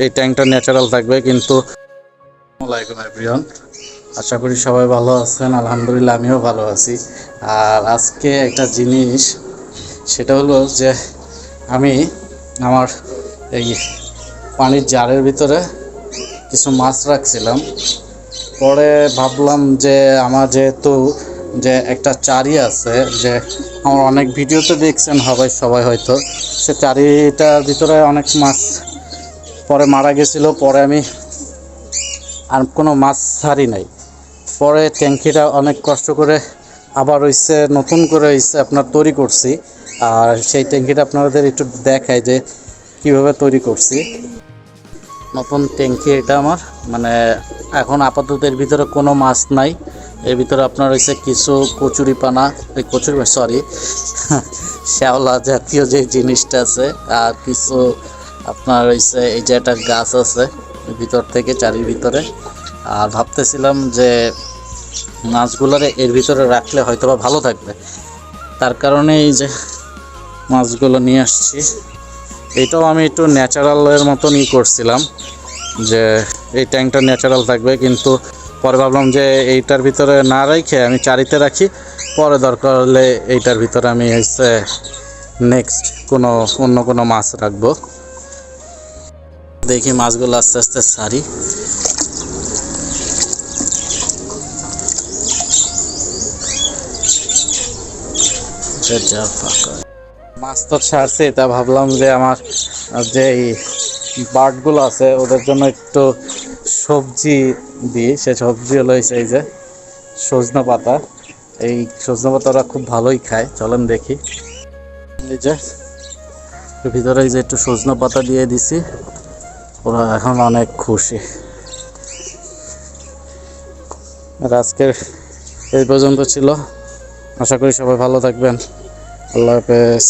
এই ট্যাঙ্কটা ন্যাচারাল থাকবে কিন্তু। আসসালামু আলাইকুম এভরিওয়ান, আশা করি সবাই ভালো আছেন। আলহামদুলিল্লাহ আমিও ভালো আছি। আর আজকে একটা জিনিস, সেটা হলো যে আমি আমার এই পানির জারের ভিতরে কিছু মাছ রাখছিলাম। পরে ভাবলাম যে আমার যেহেতু যে একটা চারি আছে, যে আমার অনেক ভিডিওতে দেখছেন সবাই হয়তো, সে চারিটার ভিতরে অনেক মাছ পরে মারা গেছিলো। পরে আমি আর কোনো মাছ ছাড়ি নাই। পরে ট্যাঙ্কিটা অনেক কষ্ট করে আবার হইছে, নতুন করে হইছে আপনার তৈরি করছি। আর সেই ট্যাঙ্কিটা আপনাদের একটু দেখায় যে কিভাবে তৈরি করছি। নতুন ট্যাঙ্কি এটা আমার, মানে এখন আপাতত এর ভিতরে কোনো মাছ নাই। এর ভিতরে আপনার হয়েছে কিছু কচুরিপানা, শ্যাওলা জাতীয় যে জিনিসটা আছে, আর কিছু আপনার হয়েছে এই যে একটা গাছ আছে ভিতর থেকে চারির ভিতরে। আর ভাবতেছিলাম যে মাছগুলোরে এর ভিতরে রাখলে হয়তো বা ভালো থাকবে, তার কারণে এই যে মাছগুলো নিয়ে আসছি। এটাও আমি একটু ন্যাচারালের মতনই করছিলাম, যে এই ট্যাঙ্কটা ন্যাচারাল থাকবে কিন্তু পরে ভাবলাম যে এইটার ভিতরে না রেখে আমি চারিতে রাখি, পরে দরকার হলে এইটার ভিতরে আমি হচ্ছে নেক্সট অন্য কোনো মাছ রাখবো। দেখি মাছগুলো আস্তে আস্তে ছাড়ি। মাছ তো ছাড়ছে, তা ভাবলাম যে আমার যে বার্ডগুলো আছে ওদের জন্য একটু সবজি দিই। সে সবজি হলো এই যে সজনা পাতা। এই সজনা পাতা ওরা খুব ভালোই খায়, চলেন দেখি। এই যে ভিতরে এই যে একটু সজনা পাতা দিয়ে দিছি, ওরা এখন অনেক খুশি। আর আজকের এই পর্যন্ত ছিল, আশা করি সবাই ভালো থাকবেন। আল্লাহ হাফেজ।